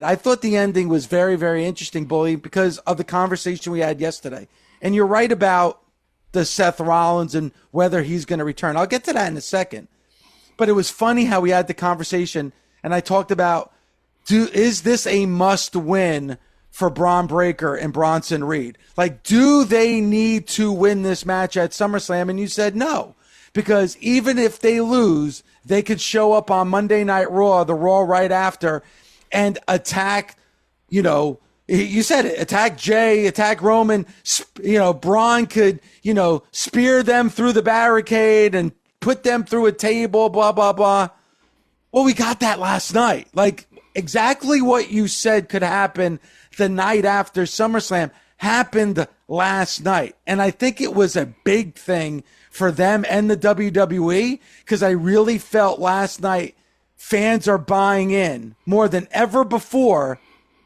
I thought the ending was very, very interesting, Bully, because of the conversation we had yesterday. And you're right about the Seth Rollins and whether he's going to return. I'll get to that in a second. But it was funny how we had the conversation, and I talked about, is this a must win for Bron Breakker and Bronson Reed? Like, do they need to win this match at SummerSlam? And you said no, because even if they lose, they could show up on Monday Night Raw, the Raw right after, and attack, you said it, attack Jay, attack Roman. Braun could, spear them through the barricade and put them through a table, blah, blah, blah. Well, we got that last night. Like, exactly what you said could happen the night after SummerSlam happened last night. And I think it was a big thing for them and the WWE, because I really felt last night fans are buying in more than ever before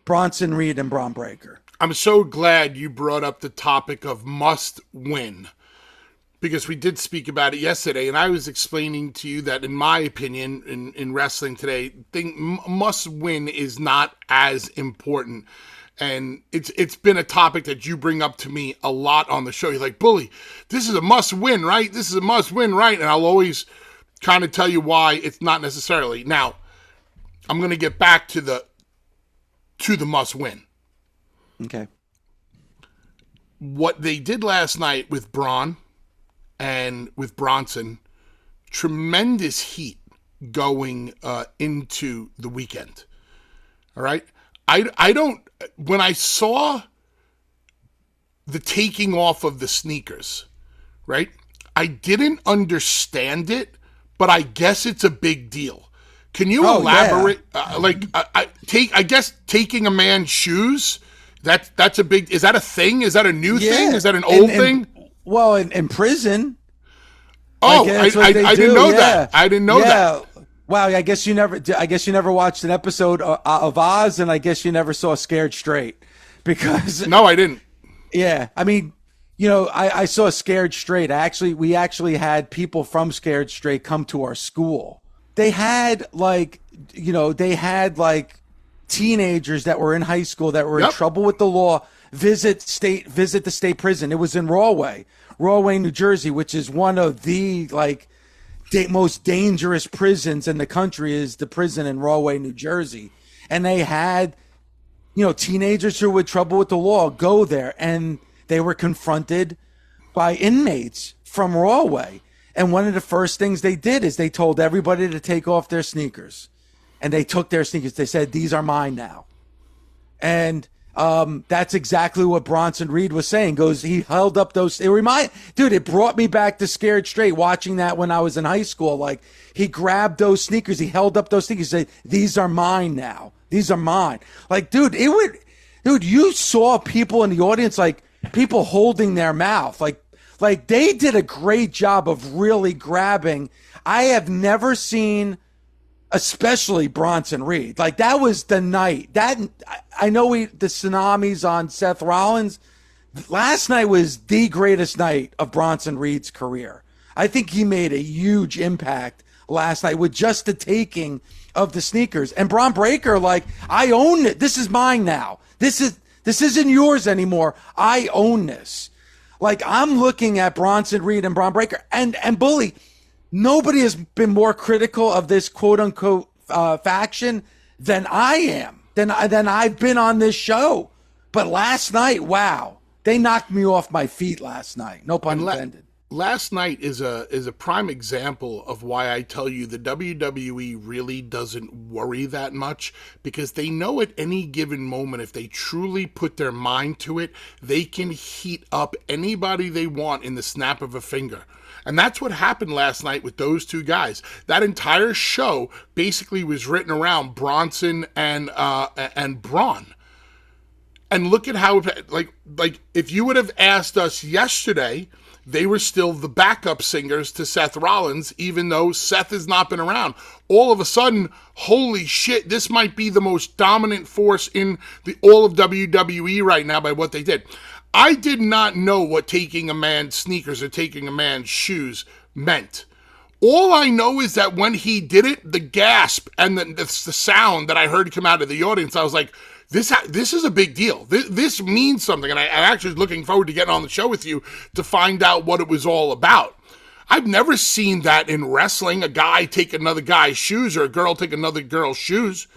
Bronson Reed and Bron Breakker. I'm so glad you brought up the topic of must win, because we did speak about it yesterday, and I was explaining to you that, in my opinion, in wrestling today, must win is not as important. And it's been a topic that you bring up to me a lot on the show. You're like, Bully, this is a must win, right? This is a must win, right? And I'll always kind of tell you why it's not necessarily. Now, I'm going to get back to the must win. Okay. What they did last night with Braun and with Bronson, tremendous heat going into the weekend. All right. When I saw the taking off of the sneakers, right, I didn't understand it, but I guess it's a big deal. Can you elaborate? Yeah. I guess taking a man's shoes, that's a big, is that a thing? Is that a new thing? Is that an old thing? Well, in prison. Oh, I didn't know that. I didn't know that. Wow, I guess you never watched an episode of Oz, and I guess you never saw Scared Straight, because no, I didn't. Yeah, I mean, I saw Scared Straight. We actually had people from Scared Straight come to our school. They had teenagers that were in high school that were in trouble with the law visit the state prison. It was in Rahway, New Jersey, which is one of the most dangerous prisons in the country, is the prison in Rahway, New Jersey. And they had, teenagers who had trouble with the law go there, and they were confronted by inmates from Rahway. And one of the first things they did is they told everybody to take off their sneakers. And they took their sneakers. They said, "These are mine now." And that's exactly what Bronson Reed was saying. He held up those. It brought me back to Scared Straight, watching that when I was in high school. Like, he grabbed those sneakers, he held up those sneakers, said, "These are mine now. These are mine." Like, dude, you saw people in the audience, like people holding their mouth, like they did a great job of really grabbing. I have never seen, especially Bronson Reed. Like, that was the night. I know the tsunamis on Seth Rollins. Last night was the greatest night of Bronson Reed's career. I think he made a huge impact last night with just the taking of the sneakers. And Bron Breakker, I own it. This is mine now. This isn't yours anymore. I own this. I'm looking at Bronson Reed and Bron Breakker and Bully. Nobody has been more critical of this quote unquote faction than I am, than I've been on this show. But last night, wow, they knocked me off my feet last night. No pun intended. Last night is a prime example of why I tell you the WWE really doesn't worry that much, because they know at any given moment, if they truly put their mind to it, they can heat up anybody they want in the snap of a finger. And that's what happened last night with those two guys. That entire show basically was written around Bronson and Braun. And look at how, if you would have asked us yesterday, they were still the backup singers to Seth Rollins, even though Seth has not been around. All of a sudden, holy shit, this might be the most dominant force in all of WWE right now by what they did. I did not know what taking a man's sneakers or taking a man's shoes meant. All I know is that when he did it, the gasp and the sound that I heard come out of the audience, I was like, this is a big deal. This means something. And I'm actually looking forward to getting on the show with you to find out what it was all about. I've never seen that in wrestling, a guy take another guy's shoes or a girl take another girl's shoes.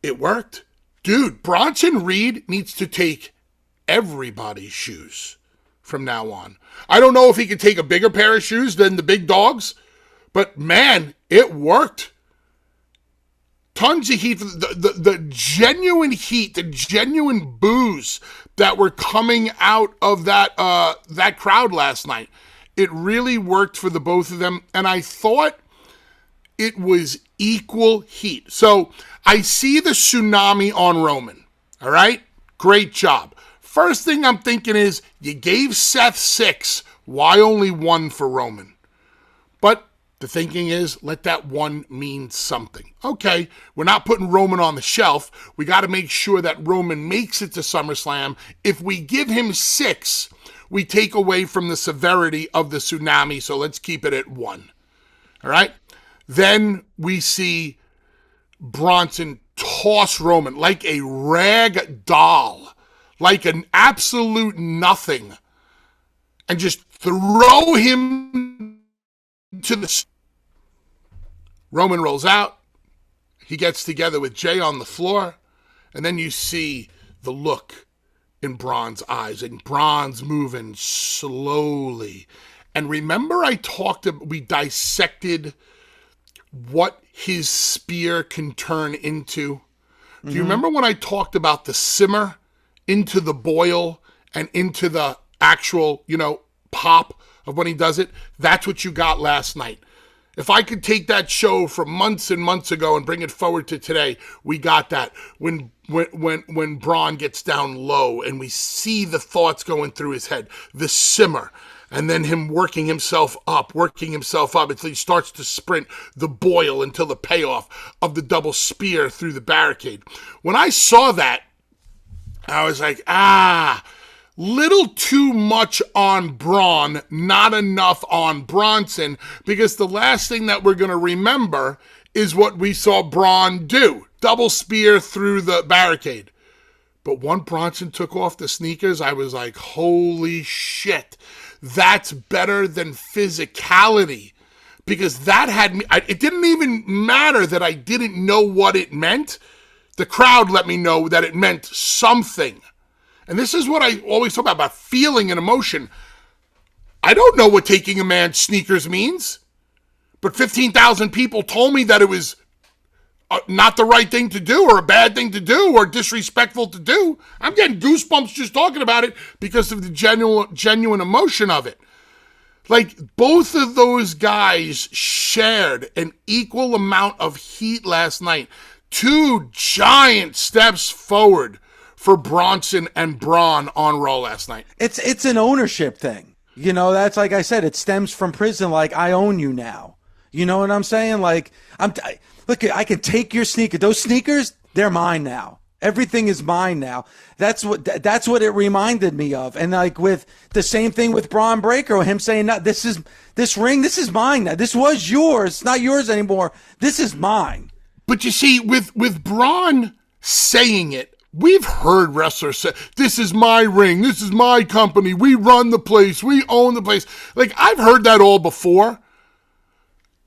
It worked. Dude, Bronson Reed needs to take everybody's shoes from now on. I don't know if he could take a bigger pair of shoes than the big dogs, but man, it worked. Tons of heat, the genuine heat, the genuine boos that were coming out of that crowd last night. It really worked for the both of them, and I thought it was equal heat. So I see the tsunami on Roman, all right? Great job. First thing I'm thinking is, you gave Seth 6, why only 1 for Roman? But the thinking is, let that 1 mean something. Okay, we're not putting Roman on the shelf. We got to make sure that Roman makes it to SummerSlam. If we give him 6, we take away from the severity of the tsunami, so let's keep it at 1. All right? Then we see Bronson toss Roman like a rag doll, like an absolute nothing, and just throw him to the... Roman rolls out. He gets together with Jay on the floor, and then you see the look in Bron's eyes, and Bron's moving slowly. And remember we dissected what his spear can turn into? Mm-hmm. Do you remember when I talked about the simmer into the boil and into the actual, pop of when he does it? That's what you got last night. If I could take that show from months and months ago and bring it forward to today, we got that. When Bron gets down low and we see the thoughts going through his head, the simmer, and then him working himself up until he starts to sprint, the boil until the payoff of the double spear through the barricade. When I saw that, I was like, little too much on Bron, not enough on Bronson, because the last thing that we're going to remember is what we saw Bron do. Double spear through the barricade. But when Bronson took off the sneakers, I was like, holy shit. That's better than physicality. Because that had me... it didn't even matter that I didn't know what it meant. The crowd let me know that it meant something. And this is what I always talk about feeling and emotion. I don't know what taking a man's sneakers means, but 15,000 people told me that it was not the right thing to do or a bad thing to do or disrespectful to do. I'm getting goosebumps just talking about it because of the genuine emotion of it. Like, both of those guys shared an equal amount of heat last night. 2 giant steps forward for Bronson and Bron on Raw last night. It's an ownership thing. That's like I said, it stems from prison. Like, I own you now. You know what I'm saying? Like, look, I can take your sneaker. Those sneakers, they're mine now. Everything is mine now. That's what it reminded me of. And like with the same thing with Bron Breakker, him saying, "No, this ring, this is mine now. This was yours. It's not yours anymore. This is mine." But you see, with Bron saying it, we've heard wrestlers say, "This is my ring. This is my company. We run the place. We own the place." Like, I've heard that all before.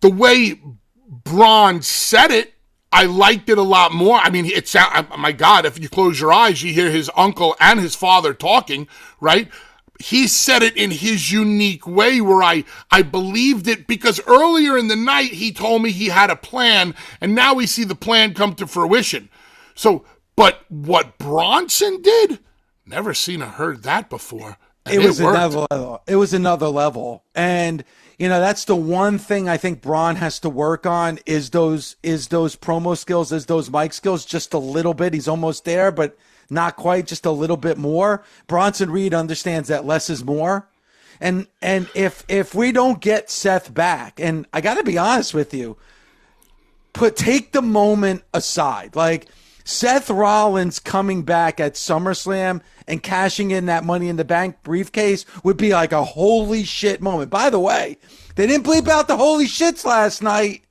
The way Bron said it, I liked it a lot more. I mean, it sound, my God, if you close your eyes, you hear his uncle and his father talking, right? He said it in his unique way where I believed it, because earlier in the night, he told me he had a plan, and now we see the plan come to fruition. So, but what Bronson did, never seen or heard that before. It was another level. It was another level. And, that's the one thing I think Bron has to work on is those promo skills, is those mic skills, just a little bit. He's almost there, but not quite, just a little bit more. Bronson Reed understands that less is more. And if we don't get Seth back, and I got to be honest with you, take the moment aside. Like, Seth Rollins coming back at SummerSlam and cashing in that Money in the Bank briefcase would be like a holy shit moment. By the way, they didn't bleep out the holy shits last night.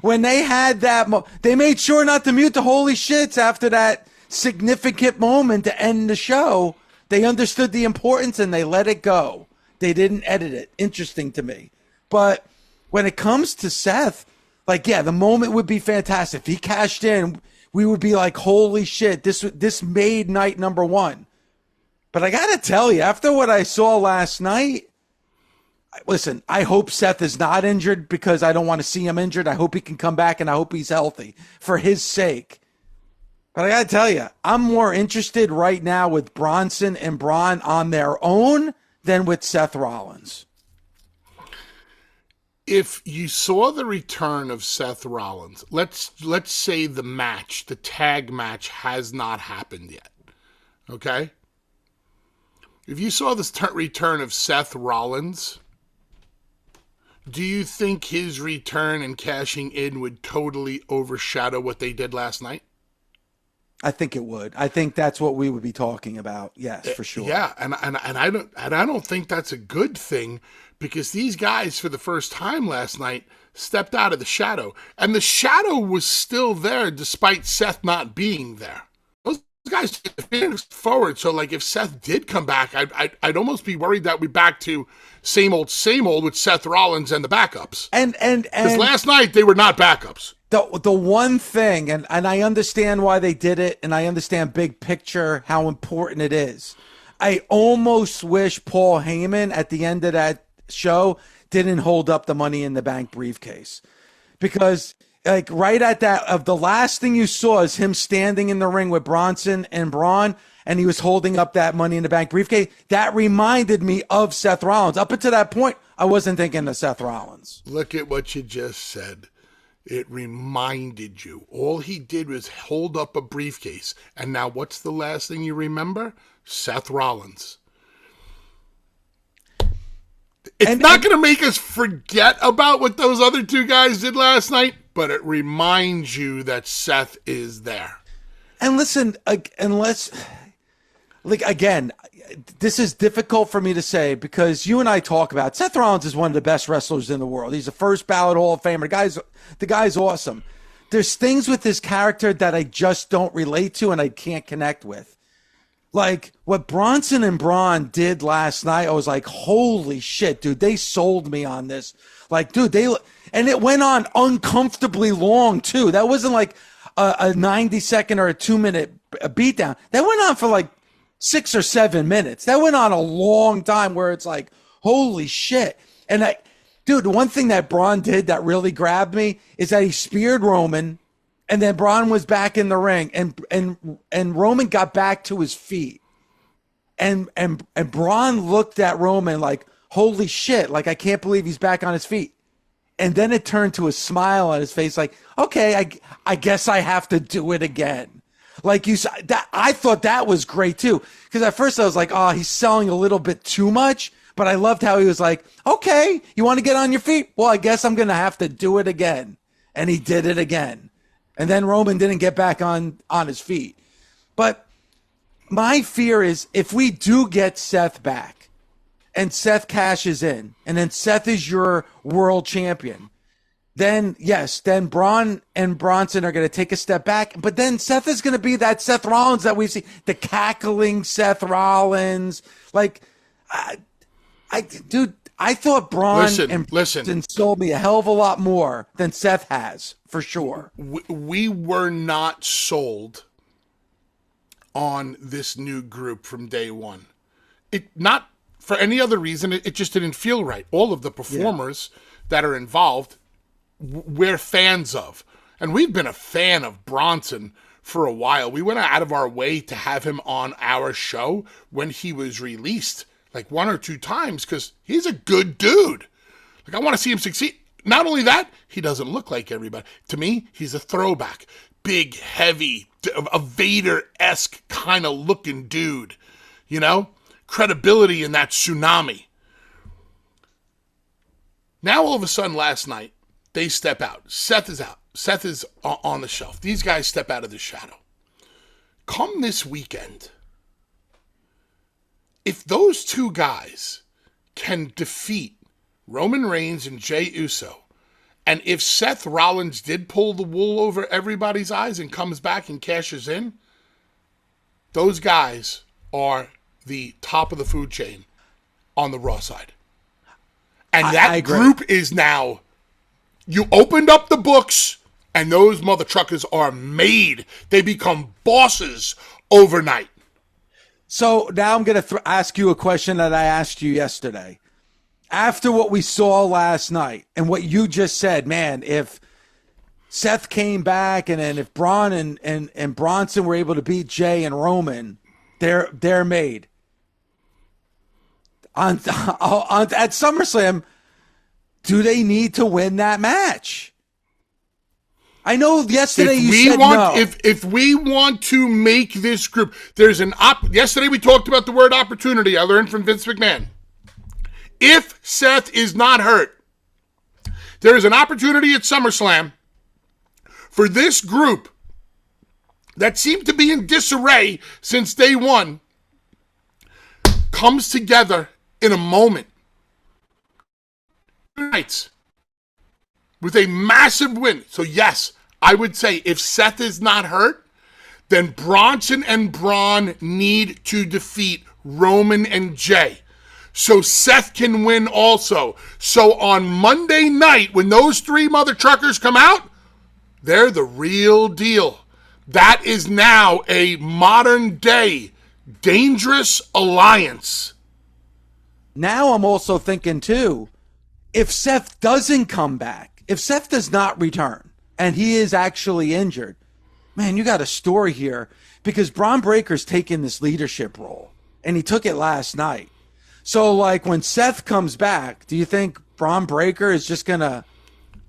When they had that, they made sure not to mute the holy shits after that significant moment to end the show. They understood the importance and they let it go. They didn't edit it. Interesting to me. But when it comes to Seth, like, yeah, the moment would be fantastic. If he cashed in, we would be like, holy shit, this made night number one. But I got to tell you, after what I saw last night, listen, I hope Seth is not injured because I don't want to see him injured. I hope he can come back and I hope he's healthy for his sake. But I got to tell you, I'm more interested right now with Bronson and Bron on their own than with Seth Rollins. If you saw the return of Seth Rollins, let's say the tag match has not happened yet, okay? If you saw this return of Seth Rollins, do you think his return and cashing in would totally overshadow what they did last night? I think it would. I think that's what we would be talking about. Yes, for sure. Yeah, and I don't think that's a good thing, because these guys for the first time last night stepped out of the shadow, and the shadow was still there despite Seth not being there. Those guys finished forward, so like if Seth did come back, I'd almost be worried that we're back to same old with Seth Rollins and the backups. And because last night they were not backups. The one thing, and I understand why they did it, and I understand big picture how important it is. I almost wish Paul Heyman at the end of that show didn't hold up the Money in the Bank briefcase, because like right at that, of the last thing you saw is him standing in the ring with Bronson and Braun, and he was holding up that Money in the Bank briefcase. That reminded me of Seth Rollins. Up until that point, I wasn't thinking of Seth Rollins. Look at what you just said. It reminded you. All he did was hold up a briefcase. And now what's the last thing you remember? Seth Rollins. It's not going to make us forget about what those other two guys did last night, but it reminds you that Seth is there. And listen, again, this is difficult for me to say because you and I talk about Seth Rollins is one of the best wrestlers in the world. He's a first ballot Hall of Famer. The guy's awesome. There's things with his character that I just don't relate to and I can't connect with. Like what Bronson and Braun did last night, I was like, holy shit, dude, they sold me on this. Like, dude, and it went on uncomfortably long too. That wasn't like a 90-second or a 2-minute beatdown. That went on for like 6 or 7 minutes. That went on a long time where it's like, holy shit. And dude, one thing that Braun did that really grabbed me is that he speared Roman, and then Braun was back in the ring, and Roman got back to his feet. And Braun looked at Roman like, holy shit, like I can't believe he's back on his feet. And then it turned to a smile on his face like, okay, I guess I have to do it again. Like you said, that I thought that was great too. Because at first I was like, oh, he's selling a little bit too much. But I loved how he was like, okay, you want to get on your feet? Well, I guess I'm going to have to do it again. And he did it again. And then Roman didn't get back on his feet. But my fear is if we do get Seth back and Seth cashes in and then Seth is your world champion, then yes, then Braun and Bronson are going to take a step back. But then Seth is going to be that Seth Rollins that we've seen, the cackling Seth Rollins. Like, dude, I thought Braun and Bronson sold me a hell of a lot more than Seth has, for sure. We were not sold on this new group from day one. It not for any other reason. It just didn't feel right. All of the performers that are involved, we're fans of. And we've been a fan of Bronson for a while. We went out of our way to have him on our show when he was released, like 1 or 2 times, because he's a good dude. Like, I want to see him succeed. Not only that, he doesn't look like everybody. To me, he's a throwback. Big, heavy, a Vader-esque kind of looking dude. You know? Credibility in that tsunami. Now, all of a sudden, last night, they step out. Seth is out. Seth is on the shelf. These guys step out of the shadow. come this weekend, if those two guys can defeat Roman Reigns and Jey Uso, and if Seth Rollins did pull the wool over everybody's eyes and comes back and cashes in, those guys are the top of the food chain on the Raw side. And that group is now, you opened up the books, and those mother truckers are made. They become bosses overnight. So now I'm going to ask you a question that I asked you yesterday. After what we saw last night and what you just said, man, if Seth came back and then if Braun and Bronson were able to beat Jey and Roman, they're made. At SummerSlam, do they need to win that match? I know yesterday said no. If we want to make this group, there's an yesterday we talked about the word opportunity. I learned from Vince McMahon. If Seth is not hurt, there is an opportunity at SummerSlam for this group that seemed to be in disarray since day one, comes together in a moment. 2 nights with a massive win. So yes, I would say if Seth is not hurt, then Bronson and Braun need to defeat Roman and Jey, so Seth can win also. So on Monday night, when those three mother truckers come out, they're the real deal. That is now a modern day dangerous alliance. Now I'm also thinking too, if Seth doesn't come back, if Seth does not return and he is actually injured, man, you got a story here, because Bron Breakker's taking this leadership role and he took it last night. So, like, when Seth comes back, do you think Bron Breakker is just going to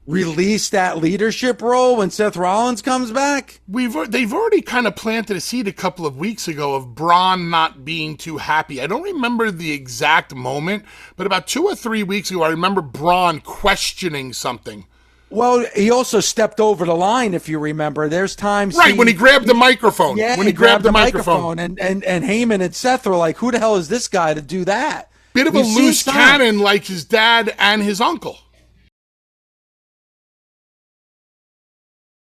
release that leadership role when Seth Rollins comes back? They've already kind of planted a seed a couple of weeks ago of Braun not being too happy. I don't remember the exact moment, but about 2 or 3 weeks ago, I remember Braun questioning something. Well, he also stepped over the line, if you remember. There's times when he grabbed the microphone. Yeah, when he grabbed the microphone. And Heyman and Seth were like, who the hell is this guy to do that? Bit of a loose cannon like his dad and his uncle.